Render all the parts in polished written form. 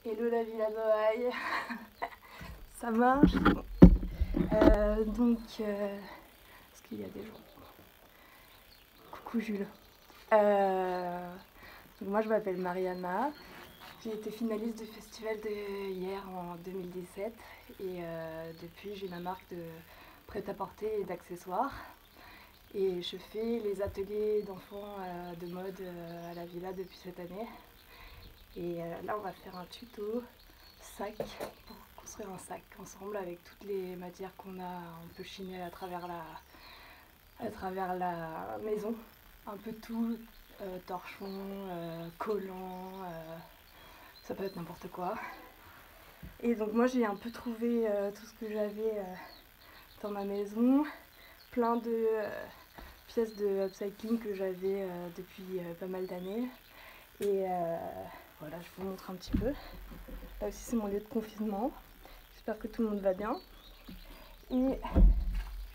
Hello la Villa Noailles. Ça marche. Est-ce qu'il y a des gens? Coucou Jules. Moi je m'appelle Mariana. J'ai été finaliste du festival de hier en 2017 et depuis j'ai ma marque de prêt-à-porter et d'accessoires. Et je fais les ateliers d'enfants de mode à la Villa depuis cette année. Et là on va faire un tuto sac pour construire un sac ensemble avec toutes les matières qu'on a un peu chinées à travers la maison. Un peu tout, torchon, collant, ça peut être n'importe quoi. Et donc moi j'ai un peu trouvé tout ce que j'avais dans ma maison, plein de pièces de upcycling que j'avais depuis pas mal d'années. Et voilà, je vous montre un petit peu. Là aussi c'est mon lieu de confinement. J'espère que tout le monde va bien. Et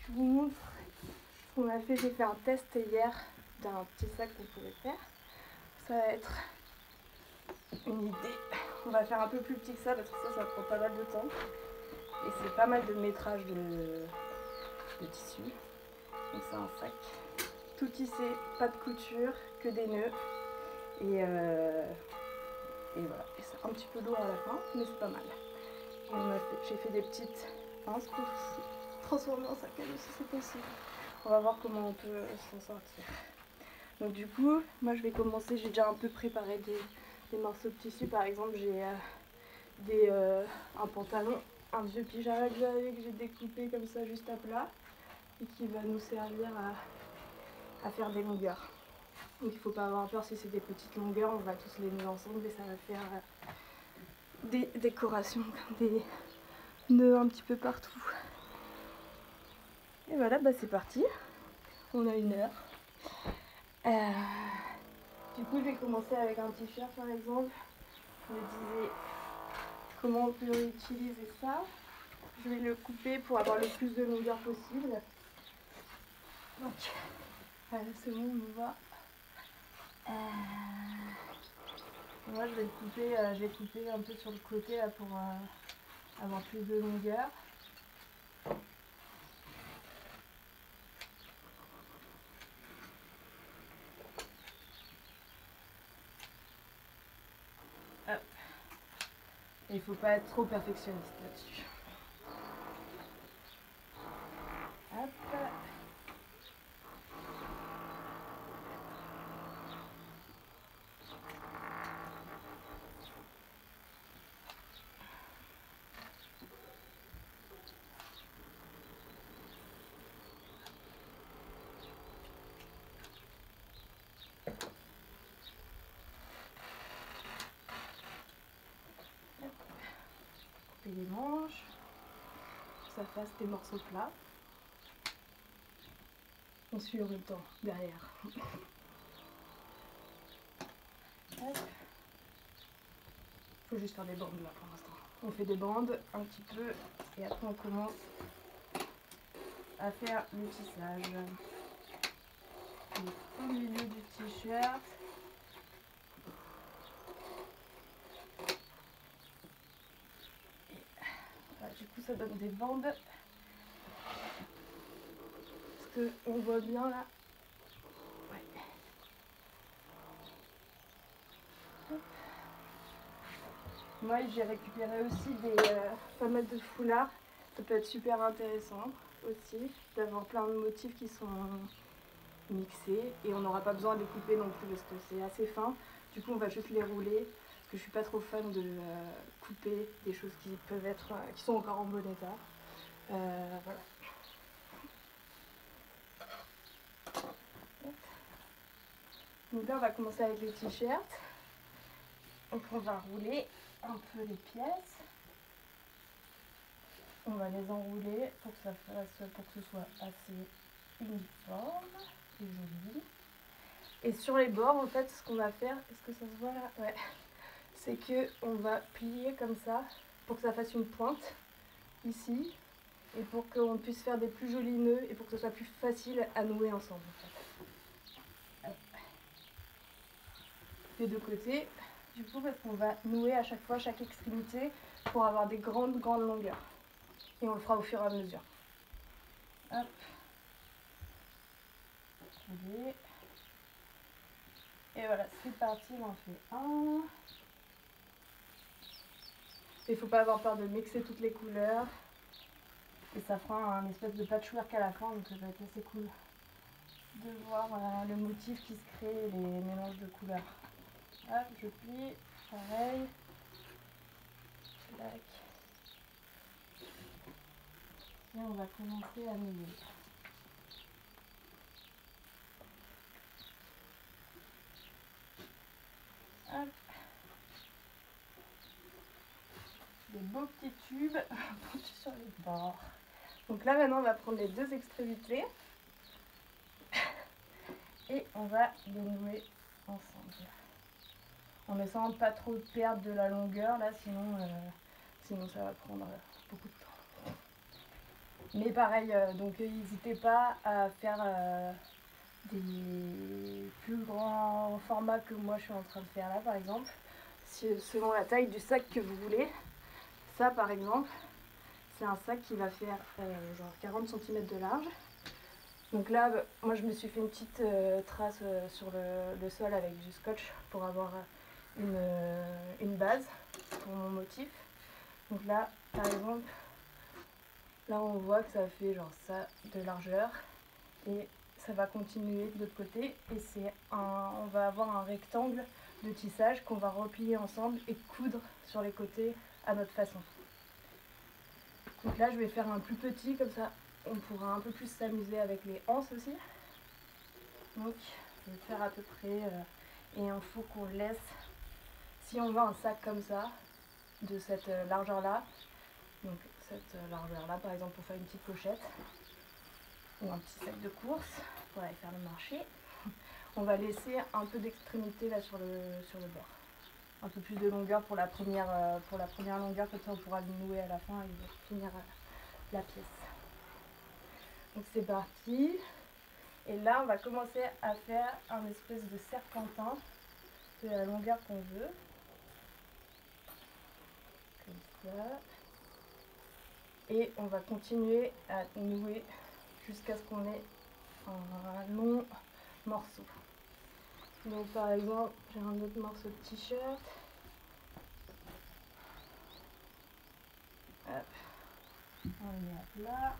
je vous montre ce qu'on a fait. J'ai fait un test hier d'un petit sac qu'on pouvait faire. Ça va être une idée. On va faire un peu plus petit que ça parce que ça prend pas mal de temps. Et c'est pas mal de métrage de tissu. Donc c'est un sac tout tissé, pas de couture, que des nœuds. Et voilà. Et c'est un petit peu lourd à la fin, mais c'est pas mal. J'ai fait des petites pinces pour transformer en sac à dos si c'est possible. On va voir comment on peut s'en sortir. Donc du coup, moi je vais commencer, j'ai déjà un peu préparé des morceaux de tissu. Par exemple, j'ai un pantalon, un vieux pyjama que j'avais, que j'ai découpé comme ça juste à plat et qui va nous servir à faire des longueurs. Donc il ne faut pas avoir peur si c'est des petites longueurs, on va tous les nœuds ensemble et ça va faire des décorations, des nœuds un petit peu partout. Et voilà, bah c'est parti, on a 1 heure. Du coup je vais commencer avec un t-shirt par exemple. Je me disais comment on peut utiliser ça. Je vais le couper pour avoir le plus de longueur possible. Donc voilà, c'est bon, on y va. Moi je vais le couper un peu sur le côté là, pour avoir plus de longueur. Hop. Et il faut pas être trop perfectionniste là-dessus. Hop. Couper les manches, pour que ça fasse des morceaux plats. On suit en même temps derrière. Hop. Faut juste faire des bandes là pour l'instant. On fait des bandes un petit peu et après on commence à faire le tissage. Donc, au milieu du t-shirt. Voilà, du coup ça donne des bandes. Parce qu'on voit bien là. Ouais. Hop. Moi j'ai récupéré aussi pas mal de foulards. Ça peut être super intéressant aussi d'avoir plein de motifs qui sont mixés et on n'aura pas besoin de les couper non plus parce que c'est assez fin. Du coup on va juste les rouler parce que je suis pas trop fan de couper des choses qui peuvent être qui sont encore en bon état. Voilà. Donc là on va commencer avec les t-shirts. Donc on va rouler un peu les pièces. On va les enrouler pour que ce soit assez uniforme et joli. Et sur les bords, en fait, ce qu'on va faire, est-ce que ça se voit là? Ouais. C'est que on va plier comme ça pour que ça fasse une pointe ici et pour qu'on puisse faire des plus jolis nœuds et pour que ce soit plus facile à nouer ensemble. En fait. Des deux côtés, du coup, parce qu'on va nouer à chaque fois chaque extrémité pour avoir des grandes longueurs. Et on le fera au fur et à mesure. Hop. Et voilà, c'est parti, on en fait un. Il ne faut pas avoir peur de mixer toutes les couleurs. Et ça fera un espèce de patchwork à la fin, donc ça va être assez cool de voir le motif qui se crée et les mélanges de couleurs. Hop, je plie, pareil. Tac. Et on va commencer à nouer. Hop. Des beaux petits tubes penchus sur les bords. Donc là maintenant on va prendre les deux extrémités et on va les nouer ensemble. En essayant de pas trop perdre de la longueur là, sinon ça va prendre beaucoup de temps. Mais pareil, donc n'hésitez pas à faire des plus grands formats que moi je suis en train de faire là par exemple, selon la taille du sac que vous voulez. Ça par exemple, c'est un sac qui va faire genre 40 cm de large. Donc là, moi je me suis fait une petite trace sur le sol avec du scotch pour avoir une base pour mon motif. Donc là, par exemple, là on voit que ça fait genre ça de largeur et ça va continuer de l'autre côté et on va avoir un rectangle de tissage qu'on va replier ensemble et coudre sur les côtés à notre façon. Donc là je vais faire un plus petit, comme ça on pourra un peu plus s'amuser avec les anses aussi. Donc je vais faire à peu près et il faut qu'on laisse, si on veut un sac comme ça, de cette largeur là, donc cette largeur là par exemple pour faire une petite pochette ou un petit sac de course pour aller faire le marché, on va laisser un peu d'extrémité là sur le bord. Un peu plus de longueur pour la première longueur, comme ça on pourra le nouer à la fin et finir la pièce. Donc c'est parti. Et là on va commencer à faire un espèce de serpentin de la longueur qu'on veut. Comme ça. Et on va continuer à nouer jusqu'à ce qu'on ait un long morceau. Donc par exemple, j'ai un autre morceau de t-shirt. Hop. On le met à plat.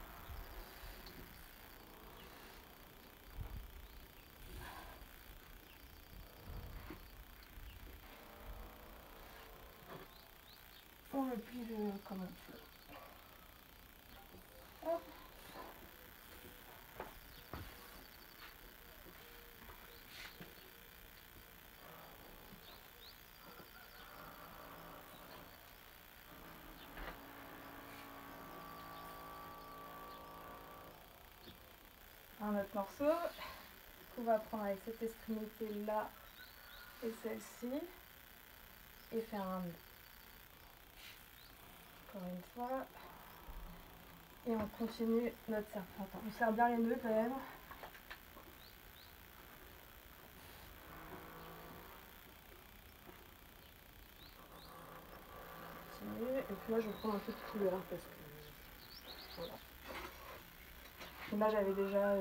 On le plie comme on peut. Hop. Un autre morceau qu'on va prendre avec cette extrémité là et celle-ci et faire un nœud. Encore une fois. Et on continue notre serpentin. On serre bien les nœuds quand même. Continue. Et puis là je prends un peu de couleur parce que voilà. Et là j'avais déjà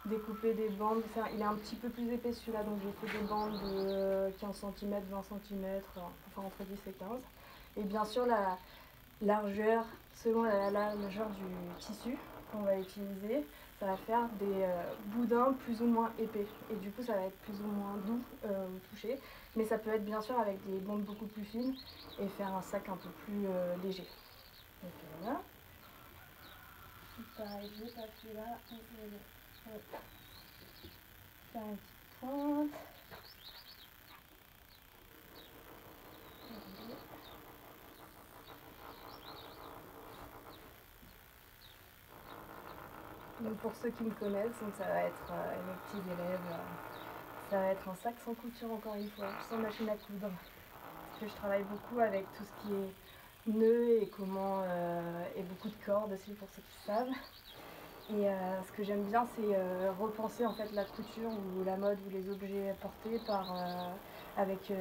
découpé des bandes. Il est un petit peu plus épais celui-là, donc j'ai fait des bandes de 15 cm, 20 cm, enfin entre 10 et 15. Et bien sûr la largeur, selon la largeur du tissu qu'on va utiliser, ça va faire des boudins plus ou moins épais. Et du coup ça va être plus ou moins doux au toucher. Mais ça peut être bien sûr avec des bandes beaucoup plus fines et faire un sac un peu plus léger. Donc voilà. Pareil, j'ai pas fait là, on va faire une petite pointe. Donc pour ceux qui me connaissent, donc ça va être mes petits élèves, ça va être un sac sans couture encore une fois, sans machine à coudre. Parce que je travaille beaucoup avec tout ce qui est nœuds et et beaucoup de cordes aussi pour ceux qui savent. Et ce que j'aime bien, c'est repenser en fait la couture ou la mode ou les objets portés par avec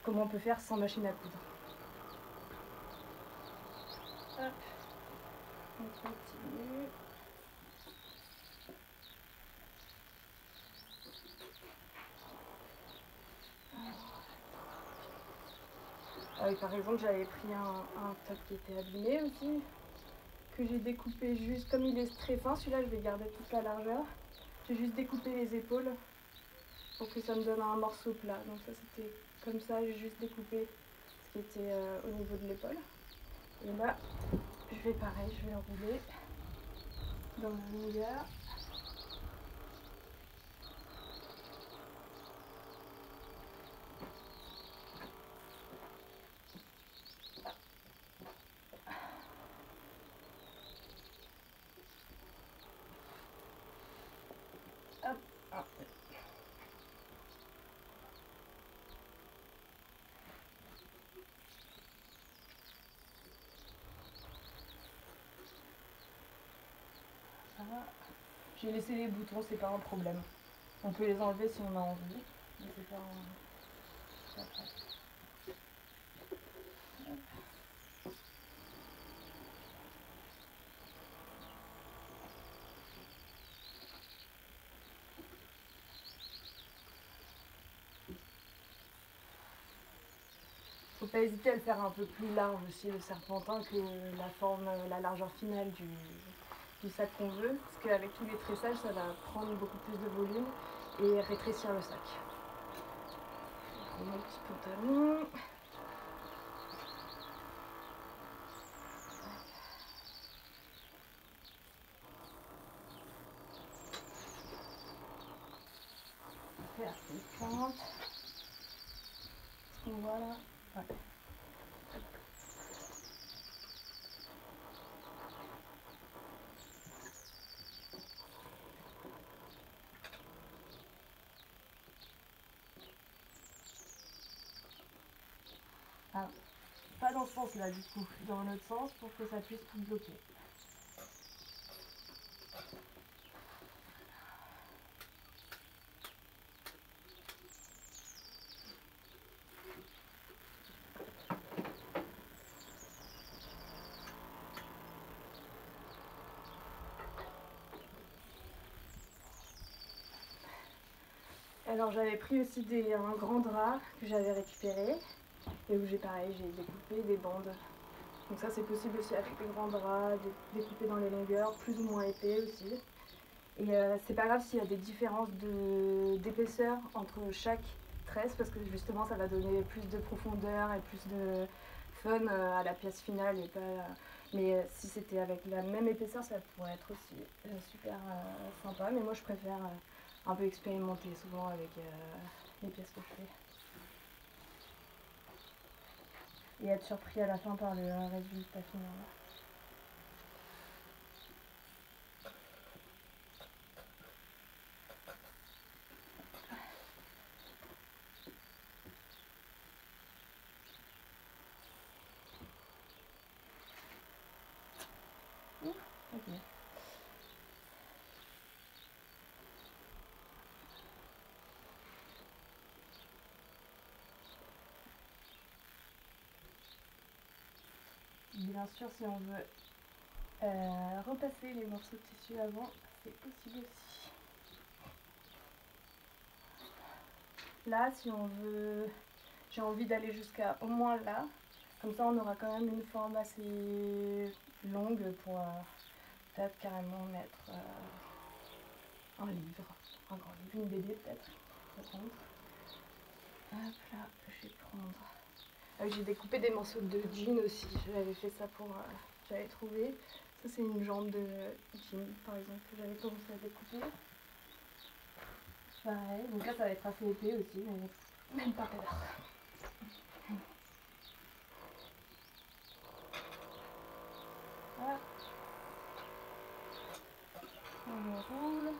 comment on peut faire sans machine à coudre. Hop, on continue. Ah oui, par exemple, j'avais pris un top qui était abîmé aussi, que j'ai découpé juste, comme il est très fin, celui-là je vais garder toute la largeur. J'ai juste découpé les épaules pour que ça me donne un morceau plat. Donc ça c'était comme ça, j'ai juste découpé ce qui était au niveau de l'épaule. Et là, je vais pareil, je vais enrouler dans la longueur. Hop, hop. Ça va. J'ai laissé les boutons, c'est pas un problème. On peut les enlever si on a envie, mais c'est pas un... Faut pas hésiter à le faire un peu plus large aussi, le serpentin, que la forme, la largeur finale du sac qu'on veut, parce qu'avec tous les tressages, ça va prendre beaucoup plus de volume et rétrécir le sac. Je prends mon petit pantalon. Faire une pointe. Ce qu'on voit là. Ouais. Ah, pas dans ce sens là du coup, dans l'autre sens pour que ça puisse tout bloquer. Alors j'avais pris aussi un grand drap que j'avais récupéré et où j'ai pareil, j'ai découpé des bandes. Donc ça c'est possible aussi avec les grands draps, découper dans les longueurs, plus ou moins épais aussi. Et c'est pas grave s'il y a des différences d'épaisseur entre chaque tresse parce que justement ça va donner plus de profondeur et plus de fun à la pièce finale. Et pas, mais si c'était avec la même épaisseur ça pourrait être aussi super sympa. Mais moi je préfère un peu expérimenter souvent avec les pièces que je fais. Et être surpris à la fin par le résultat final. Ok. Bien sûr, si on veut repasser les morceaux de tissu avant, c'est possible aussi. Là, si on veut, j'ai envie d'aller jusqu'à au moins là, comme ça on aura quand même une forme assez longue pour peut-être carrément mettre un livre, un grand livre, une BD peut-être. Hop là, je vais prendre. Ah, j'ai découpé des morceaux de jean aussi, j'avais fait ça pour. J'avais trouvé. Ça, c'est une jambe de jean par exemple que j'avais commencé à découper. Pareil, donc là ça va être assez épais aussi, mais même pas peur. Hop. On roule.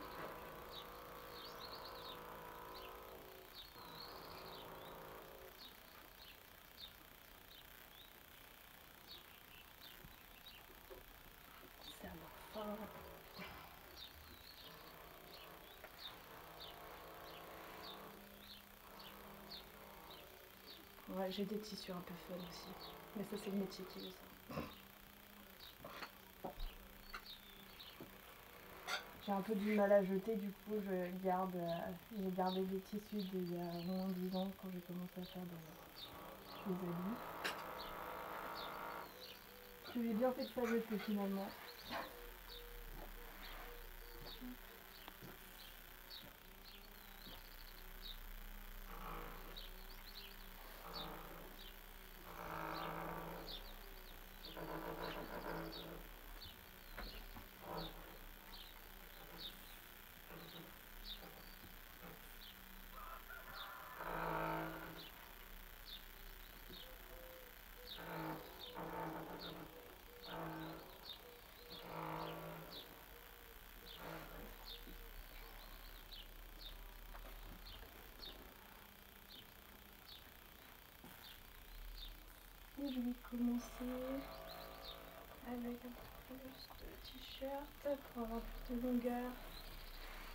Fort. Ouais, j'ai des tissus un peu fun aussi. Mais ça, c'est le métier qui veut ça. J'ai un peu du mal à jeter, du coup, j'ai gardé des tissus d'il y a au moins 10 ans quand j'ai commencé à faire des habits. Que j'ai bien fait de pas jeter finalement. Et je vais commencer avec un peu plus de t-shirt pour avoir plus de longueur.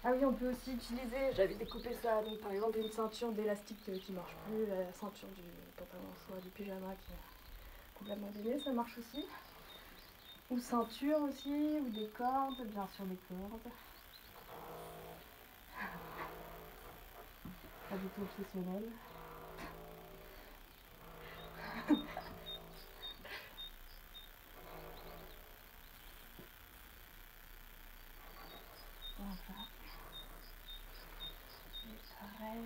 Ah oui, on peut aussi utiliser, j'avais découpé ça, donc par exemple une ceinture d'élastique qui marche plus, la ceinture du pantalon soit du pyjama qui est complètement abîmée, ça marche aussi. Ou ceinture aussi, ou des cordes, bien sûr des cordes. Pas du tout obsessionnel. Voilà. Et pareil.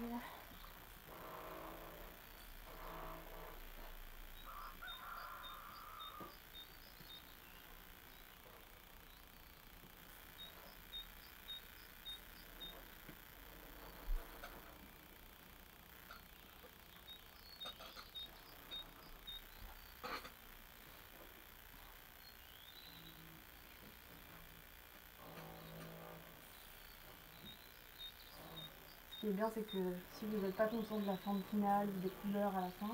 Ce qui est bien, c'est que si vous n'êtes pas content de la forme finale ou des couleurs à la fin,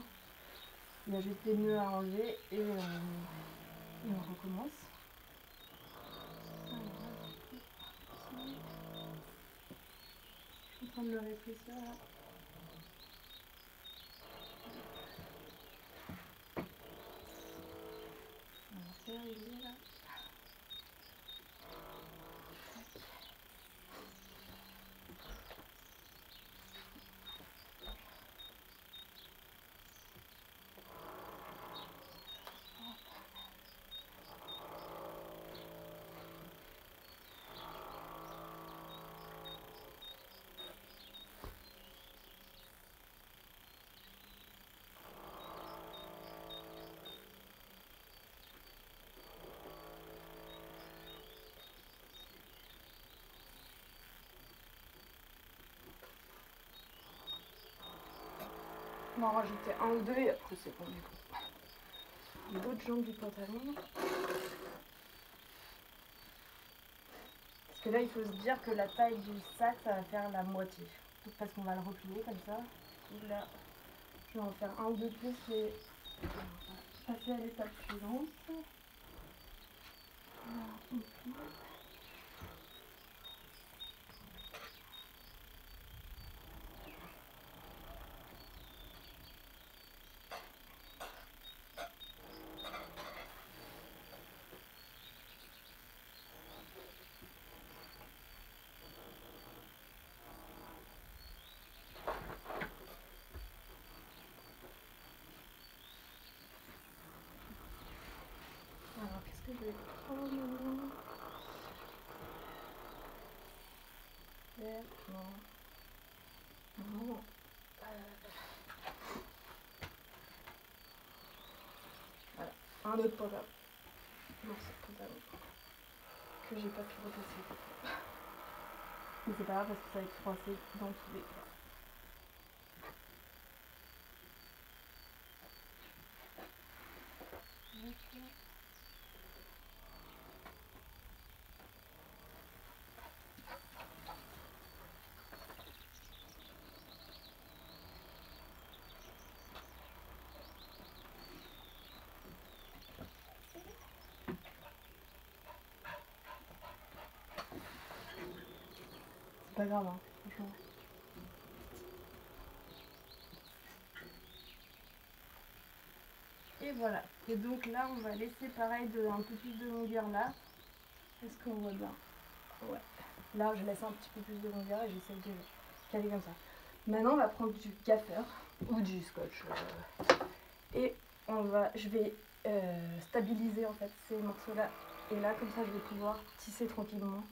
il y a juste des nœuds à enlever et on recommence. Alors, je suis en train de le rétrécir là. On va faire, il est là. On va en rajouter un ou deux et après c'est bon. L'autre jambe du pantalon. Parce que là, il faut se dire que la taille du sac, ça va faire la moitié. Donc, parce qu'on va le replier comme ça. Donc là, je vais en faire un ou deux plus et passer à l'étape suivante. Voilà, on plie. Alors, qu'est-ce que je vais prendre maintenant? Vert, non. Non. Voilà, un autre pantalon. Morceau de pantalon que j'ai pas pu repasser. Mais c'est pas grave parce que ça va être froissé dans tous les cas. C'est pas grave, hein, franchement. Et voilà. Et donc là, on va laisser pareil un peu plus de longueur là. Est-ce qu'on voit bien? Ouais. Là, je laisse un petit peu plus de longueur et j'essaie de caler comme ça. Maintenant, on va prendre du gaffeur ou du scotch. Et je vais stabiliser en fait ces morceaux-là. Et là, comme ça, je vais pouvoir tisser tranquillement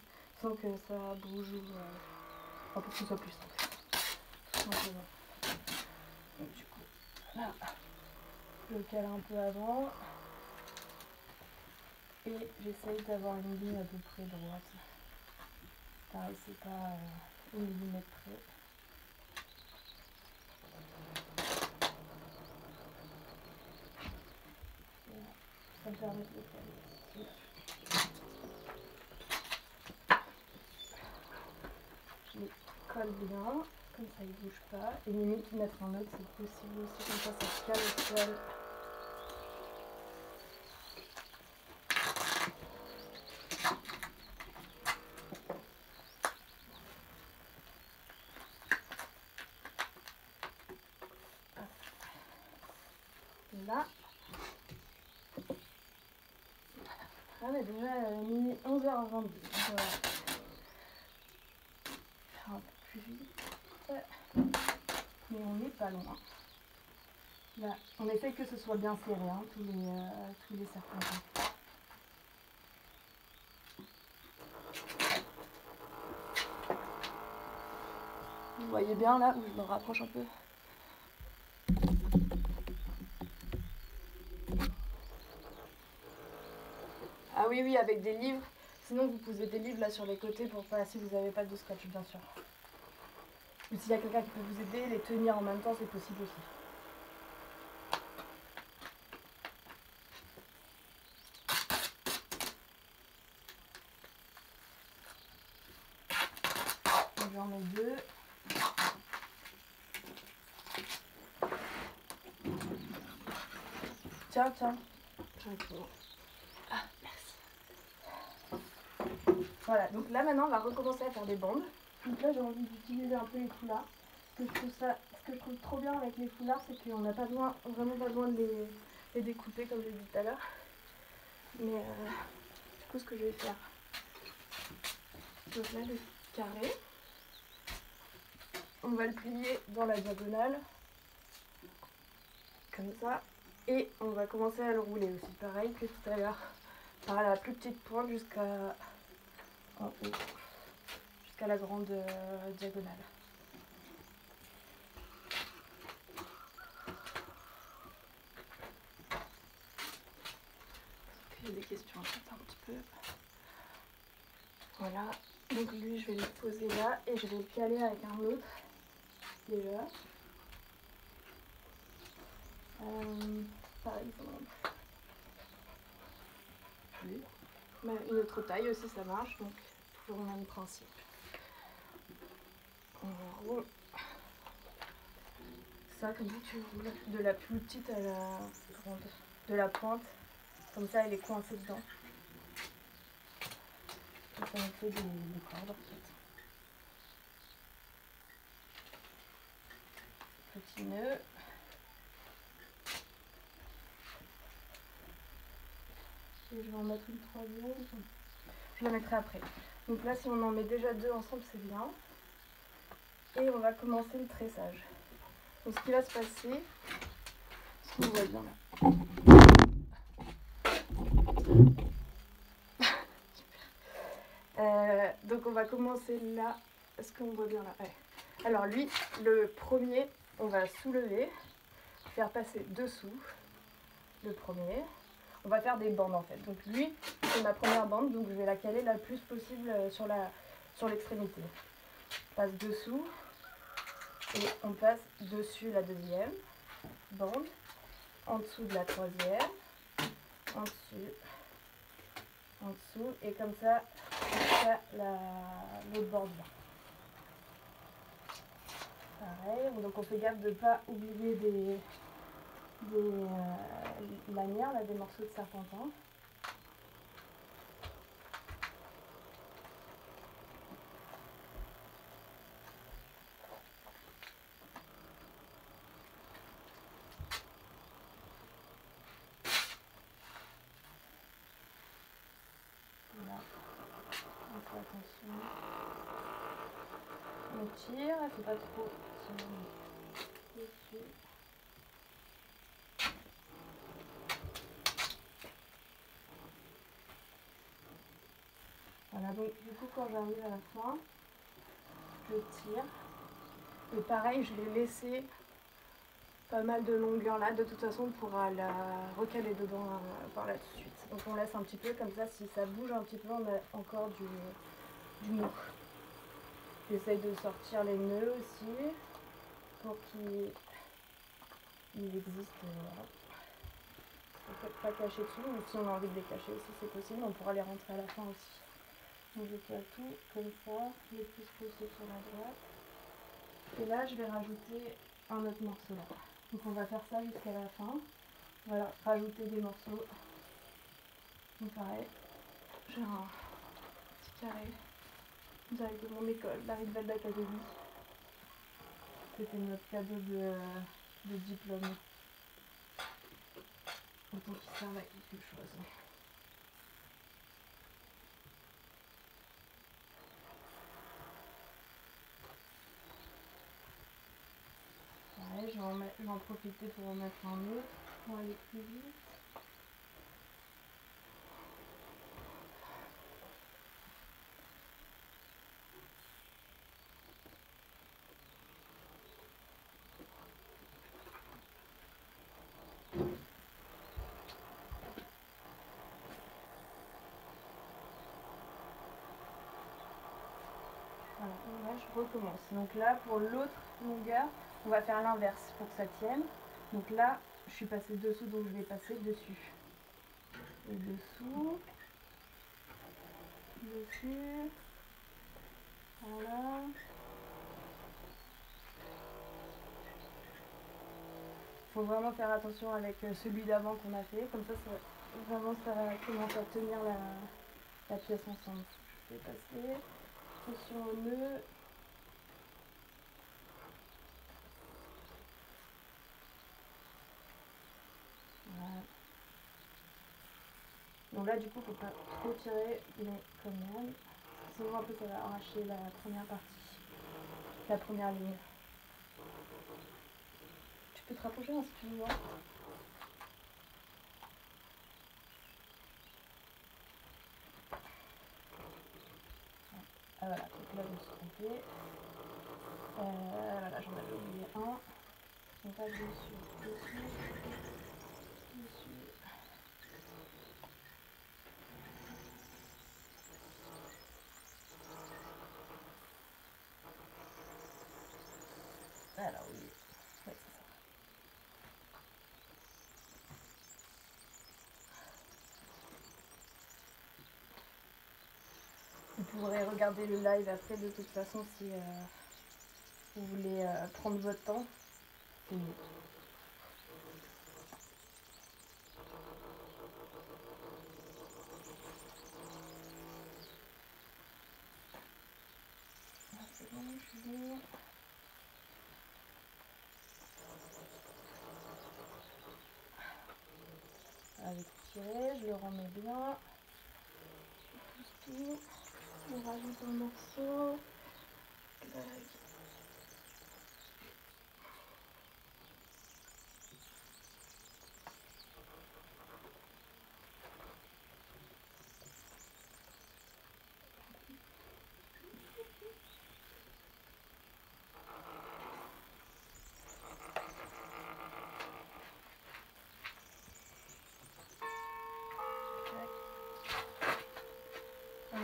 sans que ça bouge ou pour que ce soit plus simple. Tout simplement. Donc, du coup, là, je le cale un peu avant. Et j'essaye d'avoir une ligne à peu près droite. Pareil, c'est pas au millimètre près. Voilà. Ça me permet de le caler. Je les colle bien, comme ça ils ne bougent pas. Et limite mettre un autre, c'est possible aussi, comme ça se cale au sol. Là, on est déjà mis 11h22. Voilà. Faire un peu plus vite. Mais on n'est pas loin. Là, on essaye que ce soit bien serré, hein, tous les serpentins. Vous voyez bien là où je me rapproche un peu? Ah oui, oui, avec des livres. Sinon, vous posez des livres là sur les côtés pour pas, si vous n'avez pas de scotch, bien sûr. Ou s'il y a quelqu'un qui peut vous aider, les tenir en même temps, c'est possible aussi. Donc j'en mets deux. Tiens, tiens. Ah, merci. Voilà, donc là maintenant on va recommencer à faire des bandes. Donc là j'ai envie d'utiliser un peu les foulards. Ce que je trouve trop bien avec les foulards, c'est qu'on n'a pas besoin, vraiment pas besoin de les découper comme j'ai dit tout à l'heure. Mais du coup ce que je vais faire, donc là le carré, on va le plier dans la diagonale, comme ça. Et on va commencer à le rouler aussi, pareil que tout à l'heure, par la plus petite pointe jusqu'à en haut, jusqu'à la grande diagonale. Il y a des questions un petit peu. Voilà, donc lui je vais le poser là et je vais le caler avec un autre déjà. Par exemple, oui. Mais une autre taille aussi ça marche, donc toujours le même principe. On roule ça comme ça, tu roules de la plus petite à la grande, de la pointe, comme ça elle est coincée dedans. Et ça me fait des cordes en fait. Petit nœud. Et je vais en mettre une troisième. Je la mettrai après. Donc là, si on en met déjà deux ensemble, c'est bien. Et on va commencer le tressage. Donc ce qui va se passer, est-ce qu'on voit bien là? Donc on va commencer là. Est-ce qu'on voit bien là? Ouais. Alors lui, le premier, on va soulever, faire passer dessous le premier. On va faire des bandes en fait. Donc lui, c'est ma première bande, donc je vais la caler la plus possible sur l'extrémité. On passe dessous et on passe dessus la deuxième bande, en dessous de la troisième, en dessous et comme ça jusqu'à l'autre bordure. Pareil, donc on fait gaffe de ne pas oublier des lanières, là, des morceaux de serpentin. tire, il faut pas trop tirer dessus. Voilà, donc du coup quand j'arrive à la fin, je tire. Et pareil, je l'ai laissé pas mal de longueur là, de toute façon on pourra la recaler dedans par là tout de suite. Donc on laisse un petit peu comme ça, si ça bouge un petit peu, on a encore du mou. J'essaye de sortir les nœuds aussi pour qu'ils existent. Voilà. On ne peut pas cacher dessous, mais si on a envie de les cacher aussi, c'est possible, on pourra les rentrer à la fin aussi. Donc je fais tout comme ça, les plus poussés sur la droite. Et là, je vais rajouter un autre morceau là. Donc on va faire ça jusqu'à la fin. Voilà, rajouter des morceaux. Donc pareil, j'ai un petit carré direct de mon école, la Rietveld Academy. C'était notre cadeau de diplôme. Autant qu'il serve à quelque chose. Pareil, je vais en profiter pour en mettre un autre pour aller plus vite. Voilà, et là je recommence. Donc là, pour l'autre longueur, on va faire l'inverse pour que ça tienne. Donc là, je suis passée dessous, donc je vais passer dessus. Et dessous, dessus, voilà. Faut vraiment faire attention avec celui d'avant qu'on a fait, comme ça, vraiment ça commence à tenir la pièce ensemble. Je vais passer, attention au nœud. Voilà. Donc là du coup faut pas trop tirer, mais quand même, sinon un peu ça va arracher la première partie, la première ligne. Tu peux te rapprocher hein, si tu veux voir. Ah voilà, donc là je me suis trompée. Voilà, j'en avais oublié un. Donc là dessus. Alors oui, ouais, c'est ça. Vous pourrez regarder le live après de toute façon si vous voulez prendre votre temps. C'est mieux. Ah, c'est bon, je suis bon. Avec tirer, je le remets bien. Je pousse tout. On rajoute un morceau.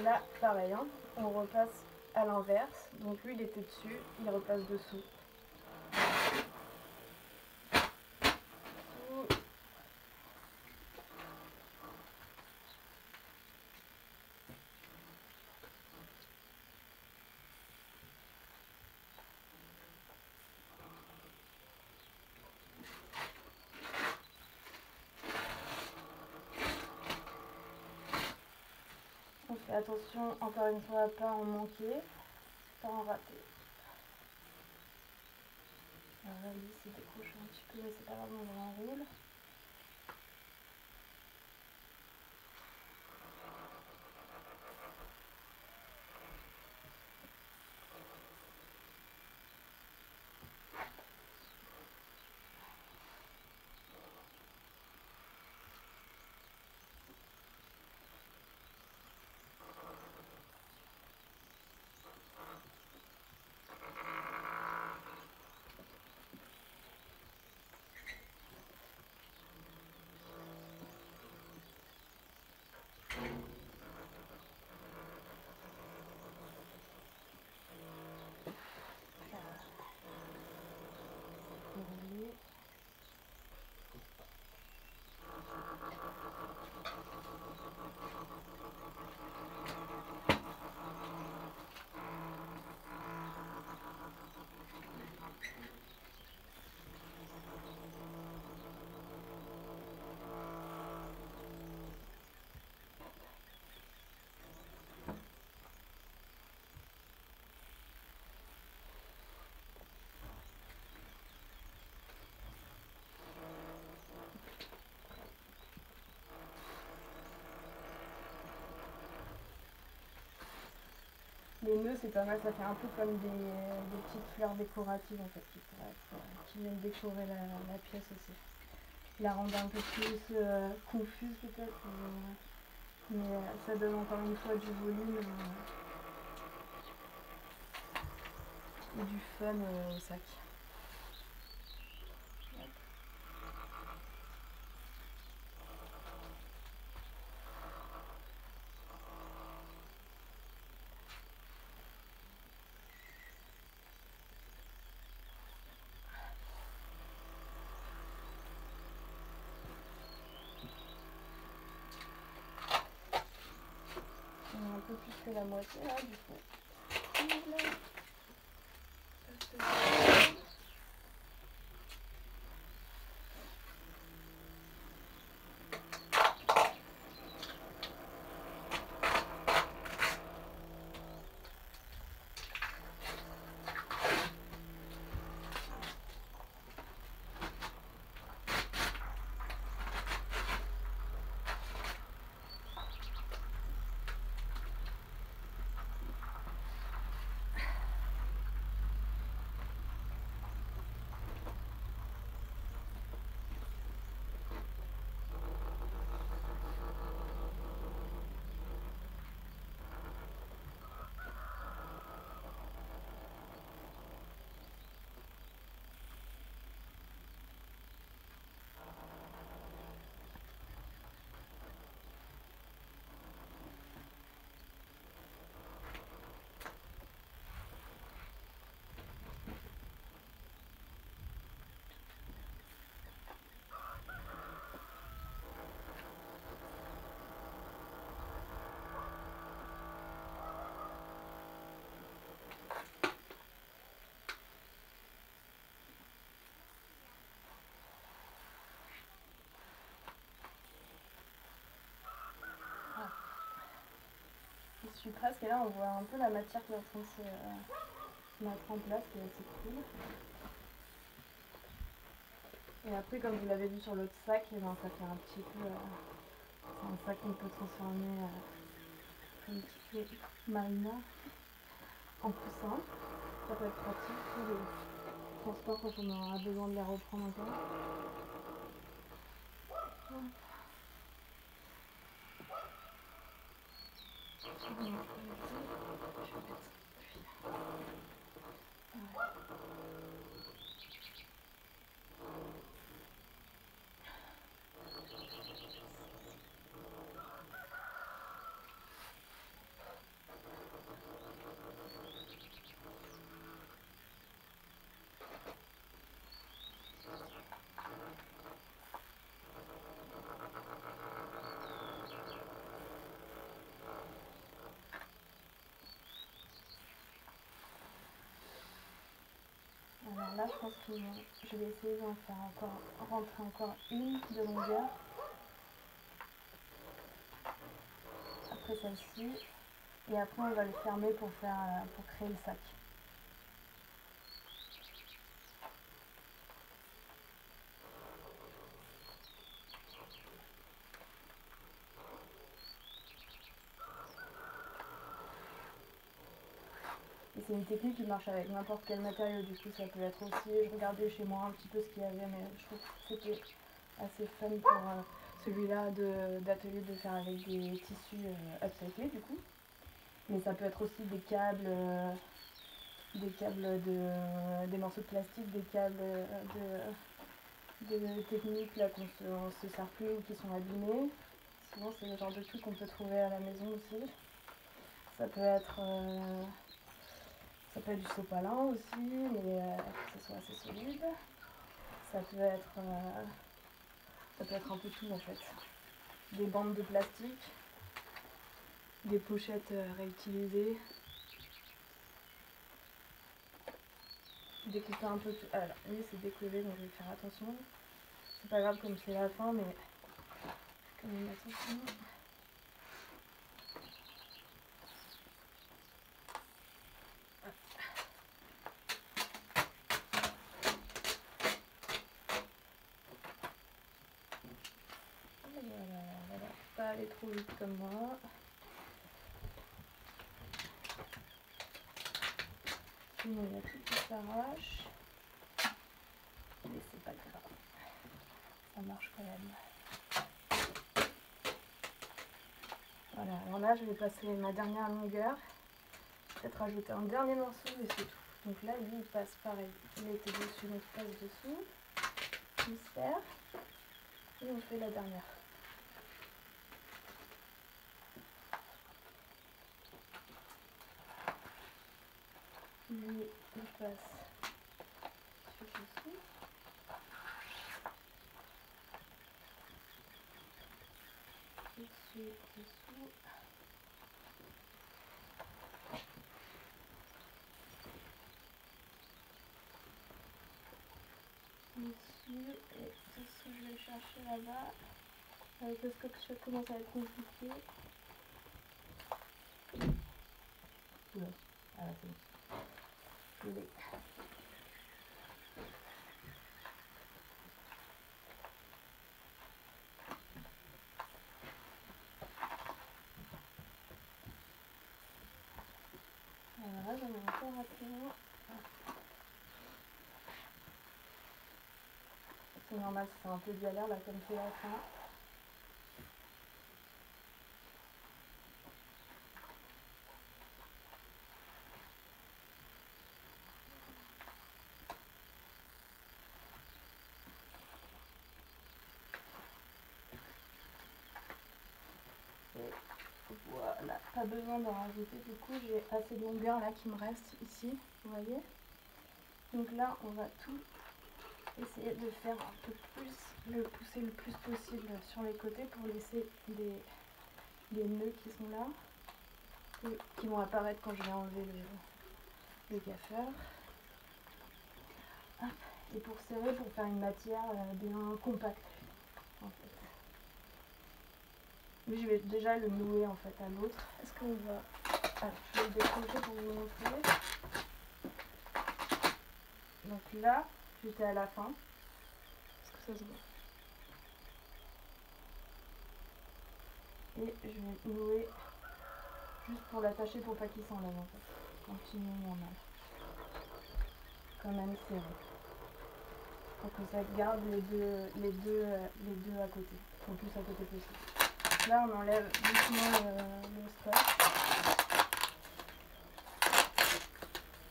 Là, pareil, hein, on repasse à l'inverse. Donc lui, il était dessus, il repasse dessous. On fait attention, encore une fois, à pas en manquer, pas en rater. Alors là, lui, c'est décroché un petit peu, mais c'est pas grave, on l'enroule. Dérouler. Les nœuds, c'est pas mal, ça fait un peu comme des petites fleurs décoratives en fait qui viennent décorer la pièce aussi. La rendre un peu plus confuse peut-être, mais ça donne encore une fois du volume et du fun au sac. Un peu plus que la moitié là du coup. Je suis presque et là on voit un peu la matière qui est en train de se mettre en place, qui est assez cool. Et après, comme vous l'avez vu sur l'autre sac, et ben, ça fait un petit peu. C'est un sac qu'on peut transformer un petit peu marina en coussin. Ça peut être pratique pour le transport quand on aura besoin de les reprendre encore. Alors là, je pense que je vais essayer d'en faire encore, rentrer encore une de longueur. Après celle-ci. Et après, on va le fermer pour créer le sac. Et c'est une technique qui marche avec n'importe quel matériau, du coup ça peut être aussi, je regardais chez moi un petit peu ce qu'il y avait, mais je trouve que c'était assez fun pour celui-là d'atelier de faire avec des tissus upcyclés du coup. Mais ça peut être aussi des morceaux de plastique, des câbles de techniques là qu'on se sert plus ou qui sont abîmés. souvent c'est le genre de truc qu'on peut trouver à la maison aussi. Ça peut être du sopalin aussi, mais que ce soit assez solide. Ça peut être un peu tout en fait. Des bandes de plastique, des pochettes réutilisées. Découper un peu tout. Alors, lui c'est décollé donc je vais faire attention. C'est pas grave comme c'est la fin, mais quand même attention. Voilà. Pas aller trop vite comme moi. Sinon il y a tout qui s'arrache. Mais c'est pas grave. Ça marche quand même. Voilà, alors là je vais passer ma dernière longueur. Peut-être rajouter un dernier morceau et c'est tout. Donc là lui il passe pareil. Il était dessus, donc il passe dessous. Il se serre. Et on fait la dernière. Lui il passe sur dessous. Dessus, dessous. Dessus et dessous je vais chercher là-bas. Avec le scotch ça commence à être compliqué. Oula, ah là c'est bon. Je l'ai. Voilà, j'en ai encore raté un. C'est normal, c'est un peu galère là comme c'est la fin. Et voilà, pas besoin d'en rajouter, du coup j'ai assez de longueur là qui me reste ici, vous voyez. Donc là on va tout essayer de faire un peu plus, le pousser le plus possible sur les côtés pour laisser des nœuds qui sont là, et qui vont apparaître quand je vais enlever le gaffeur. Et pour serrer, pour faire une matière bien compacte en fait. Lui je vais déjà le nouer en fait à l'autre. Est-ce qu'on va... Alors je vais le décrocher pour vous montrer. Donc là, j'étais à la fin. Est-ce que ça se voit? Et je vais nouer juste pour l'attacher pour pas qu'il s'enlève en fait. Continue normal. Quand même serré. Pour que ça garde les deux à côté. Le plus à côté possible. Là on enlève doucement le scotch.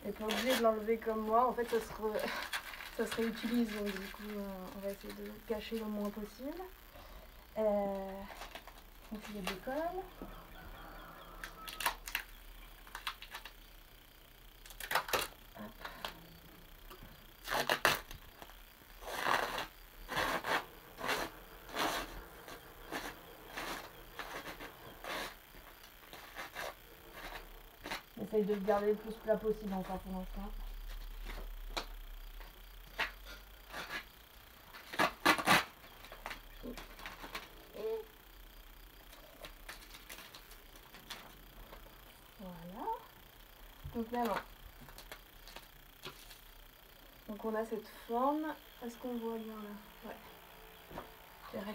Et pas obligé de l'enlever comme moi, en fait ça se réutilise, donc du coup on va essayer de le cacher le moins possible. Donc il y a des colles. J'essaye de le garder le plus plat possible encore pour l'instant. Voilà. Donc maintenant, donc on a cette forme. Est-ce qu'on voit bien là? Ouais. Regardez.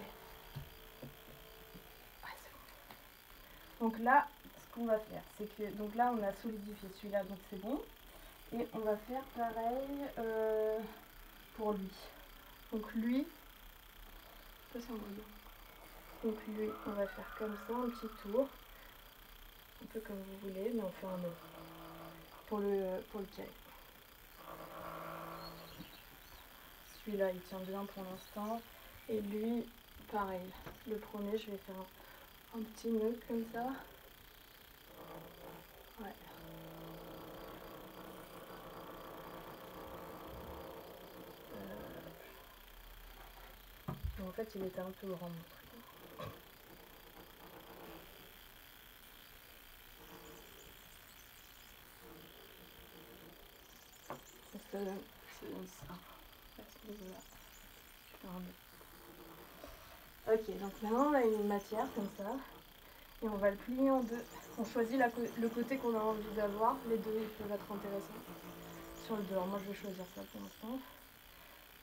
Ouais, c'est bon. Donc là, ce qu'on va faire, c'est que donc là on a solidifié celui-là, donc c'est bon. Et on va faire pareil pour lui. Donc lui, ça c'est un brouillon. Donc lui, on va faire comme ça, un petit tour. Un peu comme vous voulez, mais on fait un nœud. Pour le tirer. Celui-là, il tient bien pour l'instant. Et lui, pareil. Le premier, je vais faire un petit nœud comme ça. Ouais. En fait, il était un peu grand, mon truc. Ça donne ça, à ce niveau-là. Ok, donc maintenant on a une matière comme ça, et on va le plier en deux. On choisit le côté qu'on a envie d'avoir, les deux ils peuvent être intéressants sur le dehors. Moi je vais choisir ça pour l'instant.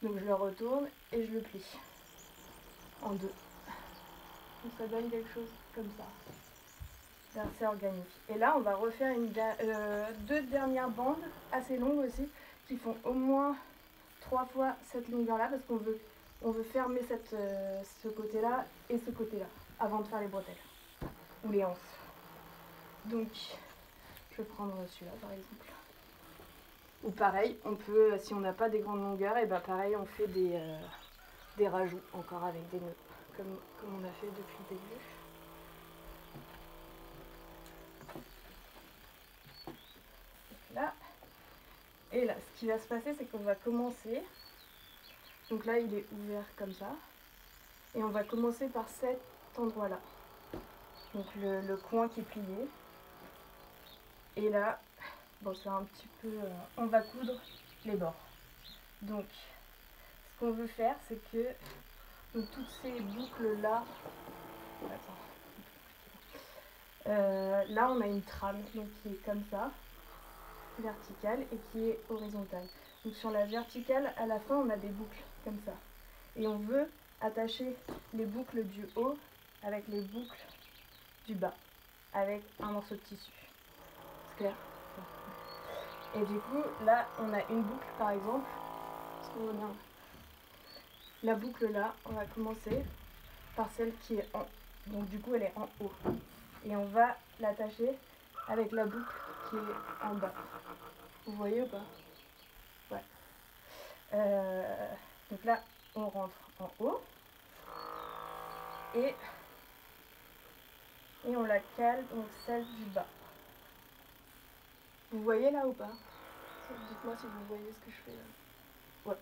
Donc je le retourne et je le plie en deux. Donc ça donne quelque chose comme ça. C'est assez organique. Et là on va refaire deux dernières bandes assez longues aussi, qui font au moins 3 fois cette longueur-là, parce qu'on veut fermer ce côté-là et ce côté-là, avant de faire les bretelles, ou les anses. Donc, je vais prendre celui-là par exemple. Ou pareil, on peut, si on n'a pas des grandes longueurs, et ben pareil, on fait des rajouts encore avec des nœuds, comme on a fait depuis le début. Donc là, et là, ce qui va se passer, c'est qu'on va commencer. Donc là, il est ouvert comme ça. Et on va commencer par cet endroit-là. Donc le coin qui est plié. Et là, bon, c'est un petit peu... on va coudre les bords. Donc, ce qu'on veut faire, c'est que toutes ces boucles-là... là, on a une trame donc, qui est comme ça, verticale, et qui est horizontale. Donc sur la verticale, à la fin, on a des boucles comme ça. Et on veut attacher les boucles du haut avec les boucles du bas, avec un morceau de tissu. C'est clair? Et du coup, là, on a une boucle, par exemple. La boucle là, on va commencer par celle qui est en... Donc du coup, elle est en haut. Et on va l'attacher avec la boucle qui est en bas. Vous voyez ou pas? Ouais. Donc là, on rentre en haut. Et on la cale, donc celle du bas. Vous voyez là ou pas? Dites-moi si vous voyez ce que je fais là. Ouais.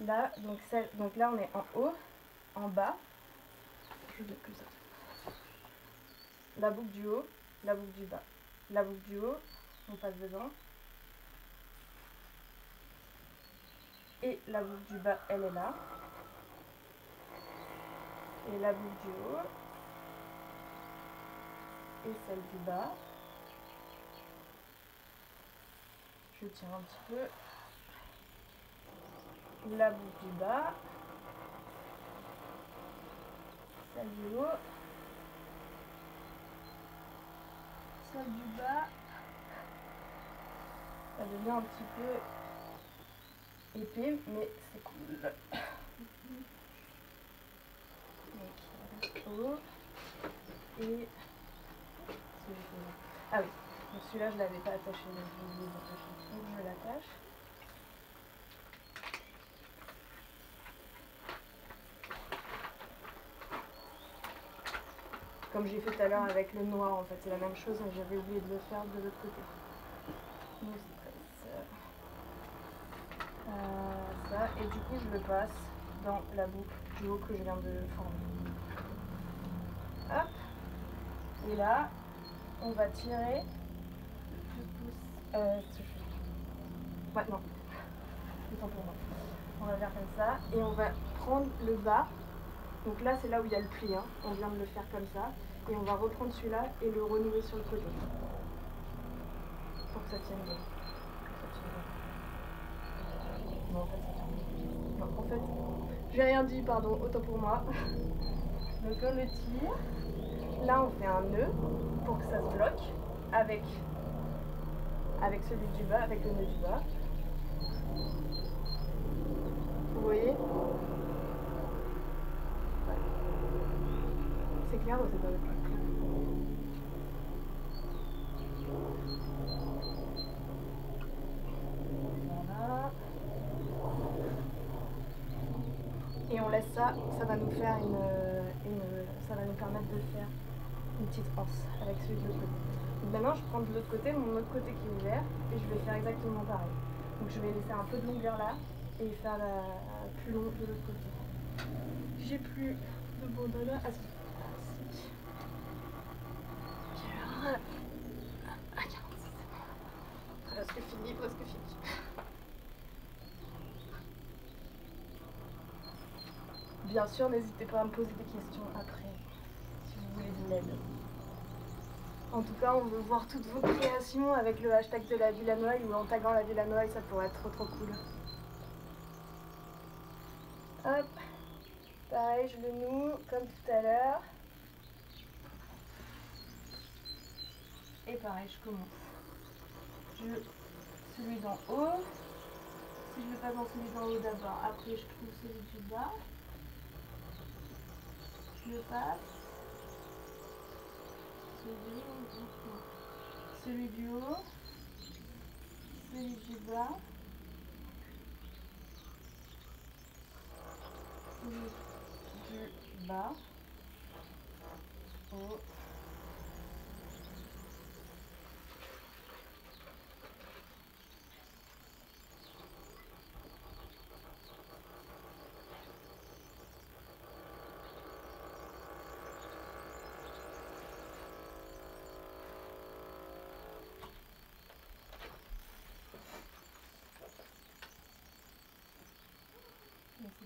Là, donc là on est en haut, en bas. Je vais plus ça. La boucle du haut, la boucle du bas. La boucle du haut, on passe dedans. Et la boucle du bas, elle est là. Et la boucle du haut. Et celle du bas. Je tiens un petit peu. La boucle du bas. Celle du haut. Celle du bas. Ça devient un petit peu épais, mais c'est cool. Donc, haut. Et... Ah oui, donc celui-là je ne l'avais pas attaché, donc je l'attache. Comme j'ai fait tout à l'heure avec le noir, en fait, c'est la même chose, mais j'avais oublié de le faire de l'autre côté. Donc ça, et du coup je le passe dans la boucle du haut que je viens de former. Hop. Et là, on va tirer. Ouais, non. Autant pour moi. On va faire comme ça. Et on va prendre le bas. Donc là, c'est là où il y a le pli. Hein. On vient de le faire comme ça. Et on va reprendre celui-là et le renouer sur le côté. Pour que ça tienne bien. Non, en fait, ça tient bien. Non, en fait, j'ai rien dit, pardon. Autant pour moi. Donc on le tire. Là, on fait un nœud pour que ça se bloque avec celui du bas, avec le nœud du bas. Vous voyez? Ouais. C'est clair ou c'est pas clair? Voilà. Et on laisse ça, ça va nous faire ça va nous permettre permettre de faire une petite anse avec celui de l'autre côté. Donc maintenant je prends de l'autre côté, mon autre côté qui est ouvert, et je vais faire exactement pareil. Donc je vais laisser un peu de longueur là, et faire plus long de l'autre côté. J'ai plus de bandana. Ah si. Ah 46, c'est bon. Presque fini, presque fini. Bien sûr, n'hésitez pas à me poser des questions après, si vous voulez de l'aide. En tout cas, on veut voir toutes vos créations avec le hashtag de la Villa Noailles ou en taguant la Villa Noailles, ça pourrait être trop cool. Hop, pareil, je le noue comme tout à l'heure. Et pareil, je commence. Celui d'en haut. Si je le passe dans celui d'en haut d'abord, après je trouve celui du bas. Je le passe. Celui du haut. Celui du bas. Celui du bas. Haut.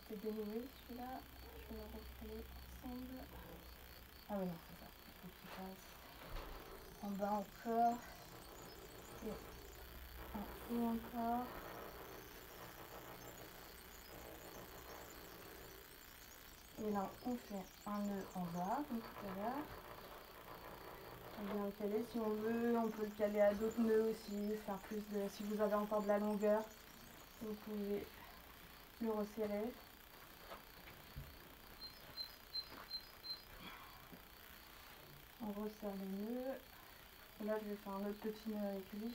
C'était dénoué celui-là, je vais le recoller ensemble. Ah oui non, c'est ça, il faut qu'il passe en bas encore, et en haut encore. Et là on fait un nœud en bas, comme tout à l'heure. On vient le caler, si on veut, on peut le caler à d'autres nœuds aussi, faire plus de... Si vous avez encore de la longueur, vous pouvez le resserrer. On resserre les nœuds. Et là, je vais faire un autre petit nœud avec lui.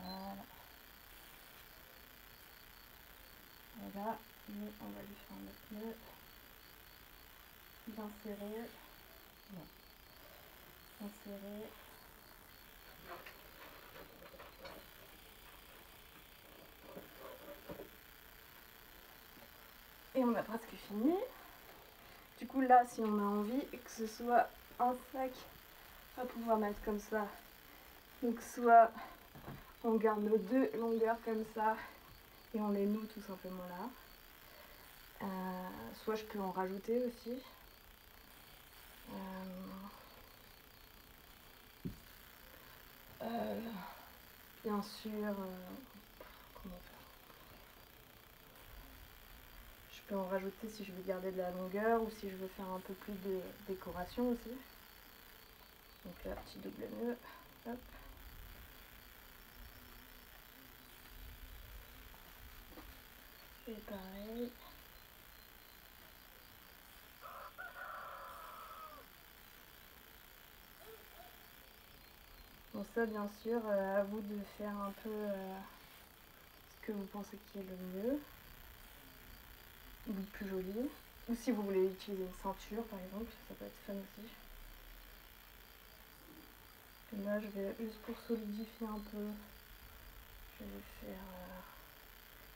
Voilà. Et là, on va lui faire un autre nœud. Bien serré. Bon. Bien serré. Et on a presque fini. Du coup là, si on a envie que ce soit un sac à pouvoir mettre comme ça, donc soit on garde nos deux longueurs comme ça et on les noue tout simplement là. Soit je peux en rajouter aussi. Bien sûr, comment faire? Je peux en rajouter si je veux garder de la longueur ou si je veux faire un peu plus de décoration aussi. Donc là, petit double nœud, hop. Et pareil. Bon ça bien sûr, à vous de faire un peu ce que vous pensez qui est le mieux, ou le plus joli. Ou si vous voulez utiliser une ceinture par exemple, ça peut être fun aussi. Et là je vais, juste pour solidifier un peu, je vais faire,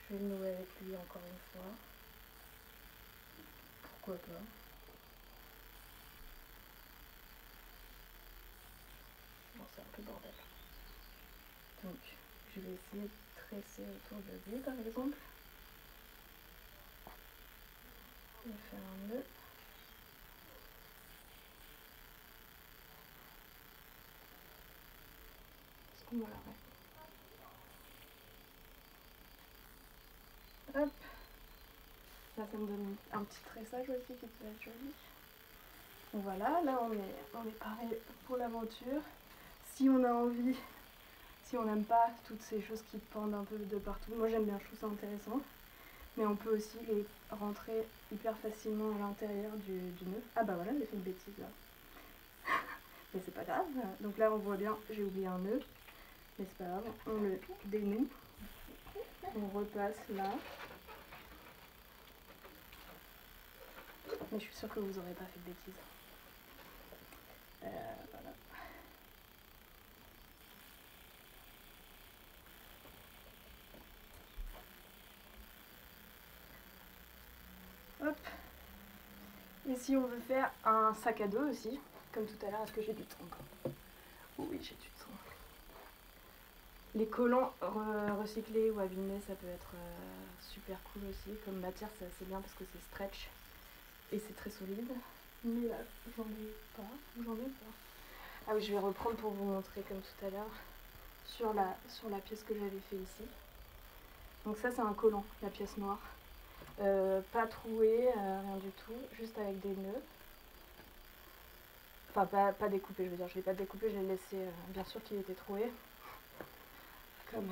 je vais le nouer avec lui encore une fois. Pourquoi pas. Bon c'est un peu bordel. Donc je vais essayer de tresser autour de lui par exemple. Je vais faire un nœud. Voilà, ouais. Hop. Là, ça me donne un petit tressage aussi qui peut être joli. Donc voilà, là on est pareil pour l'aventure. Si on a envie, si on n'aime pas toutes ces choses qui pendent un peu de partout, moi j'aime bien, je trouve ça intéressant. Mais on peut aussi les rentrer hyper facilement à l'intérieur du nœud. Ah bah voilà, j'ai fait une bêtise là. Mais c'est pas grave. Donc là on voit bien, j'ai oublié un nœud. Mais c'est pas grave, on le dénoue. On repasse là. Mais je suis sûre que vous n'aurez pas fait de bêtises. Voilà. Hop. Et si on veut faire un sac à dos aussi, comme tout à l'heure, est-ce que j'ai du temps encore? Oui, j'ai du temps. Les collants recyclés ou abîmés, ça peut être super cool aussi. Comme matière, c'est assez bien parce que c'est stretch et c'est très solide. Mais là, j'en ai pas. Ou j'en ai pas? Ah oui, je vais reprendre pour vous montrer comme tout à l'heure sur la pièce que j'avais fait ici. Donc ça, c'est un collant, la pièce noire. Pas troué, rien du tout, juste avec des nœuds. Enfin, pas découpé, je veux dire, je l'ai pas découpé, je l'ai laissé, bien sûr qu'il était troué. Comme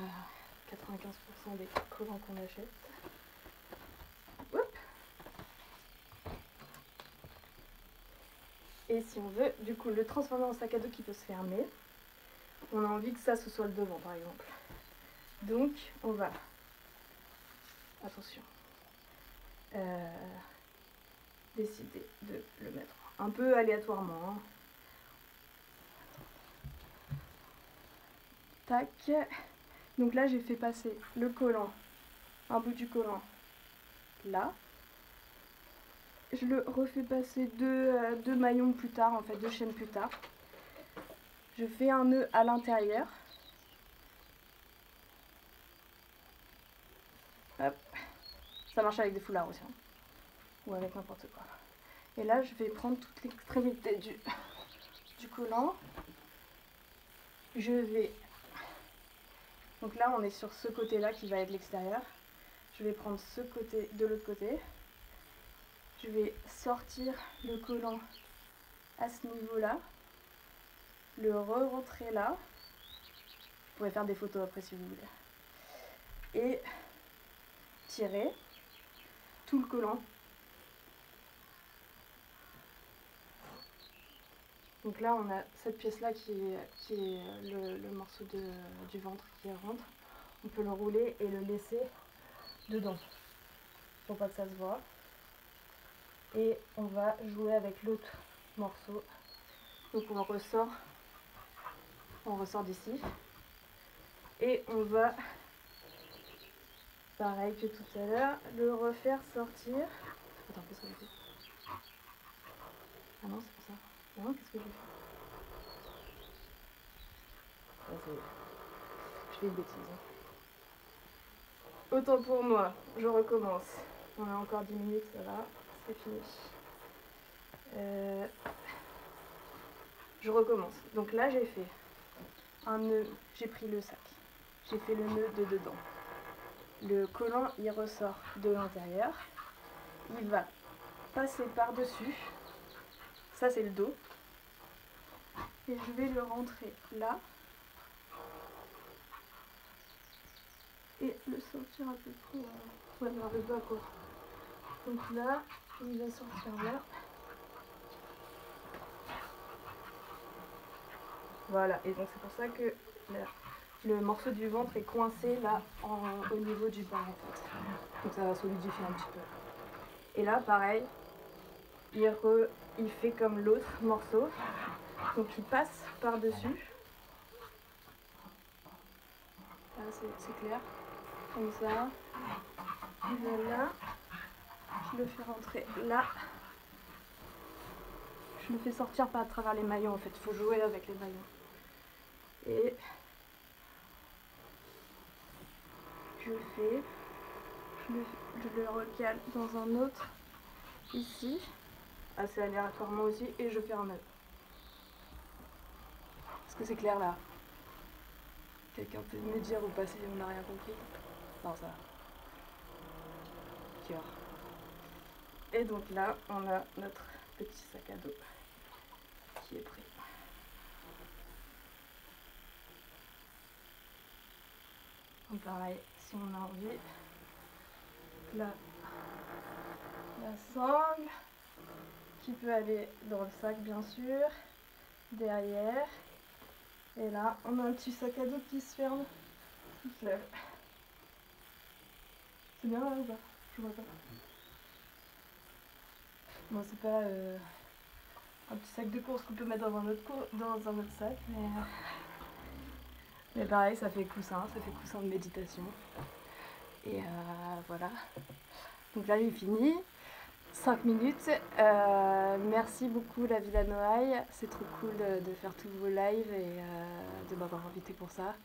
95% des collants qu'on achète. Oups. Et si on veut, du coup, le transformer en sac à dos qui peut se fermer, on a envie que ça, ce soit le devant, par exemple. Donc, on va, attention, décider de le mettre un peu aléatoirement. Hein. Tac. Donc là, j'ai fait passer le collant, un bout du collant, là. Je le refais passer deux maillons plus tard, en fait, deux chaînes plus tard. Je fais un nœud à l'intérieur. Hop. Ça marche avec des foulards aussi. Hein. Ou avec n'importe quoi. Et là, je vais prendre toute l'extrémité du collant. Je vais... Donc là, on est sur ce côté-là qui va être l'extérieur. Je vais prendre ce côté de l'autre côté. Je vais sortir le collant à ce niveau-là. Le re-rentrer là. Vous pourrez faire des photos après si vous voulez. Et tirer tout le collant. Donc là, on a cette pièce-là qui est le morceau du ventre qui rentre. On peut le rouler et le laisser dedans pour pas que ça se voit. Et on va jouer avec l'autre morceau. Donc on ressort d'ici. Et on va, pareil que tout à l'heure, le refaire sortir. Attends, qu'est-ce que j'ai fait? Ah non, c'est pas ça. Non, qu'est-ce que j'ai fait? Ah, je fais une bêtise. Autant pour moi, je recommence. On a encore 10 minutes, ça va, c'est fini. Je recommence. Donc là, j'ai fait un nœud, j'ai pris le sac. J'ai fait le nœud de dedans. Le collant, il ressort de l'intérieur. Il va passer par-dessus. Ça, c'est le dos. Et je vais le rentrer là. Et le sortir un peu trop vers le bas, quoi. Donc là, il va sortir là. Voilà, et donc c'est pour ça que le morceau du ventre est coincé là au niveau du bas en fait. Donc ça va solidifier un petit peu. Et là, pareil, il fait comme l'autre morceau. Donc il passe par-dessus. Là, c'est clair. Comme ça. Voilà. Je le fais rentrer là. Je le fais sortir par à travers les maillons en fait. Il faut jouer avec les maillons. Et je le fais. Je le recale dans un autre ici. Assez aléatoirement aussi. Et je fais un nœud. Est-ce que c'est clair là? Quelqu'un peut me dire ou pas si on n'a rien compris? Non, ça va. Cœur. Et donc là, on a notre petit sac à dos qui est prêt. Donc pareil, si on a envie, là, la sangle qui peut aller dans le sac bien sûr, derrière. Et là, on a un petit sac à dos qui se ferme tout seul. C'est bien là ou pas? Je vois pas. Bon, c'est pas un petit sac de course qu'on peut mettre dans un autre sac, mais pareil, ça fait coussin de méditation. Et voilà. Donc là, j'ai fini. 5 minutes. Merci beaucoup la Villa Noailles. C'est trop cool de faire tous vos lives et de m'avoir invité pour ça.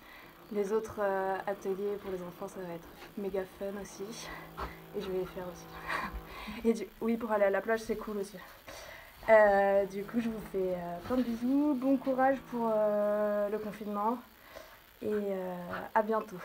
Les autres ateliers pour les enfants, ça va être méga fun aussi. Et je vais les faire aussi. Et oui, pour aller à la plage, c'est cool aussi. Du coup, je vous fais plein de bisous. Bon courage pour le confinement. Et à bientôt.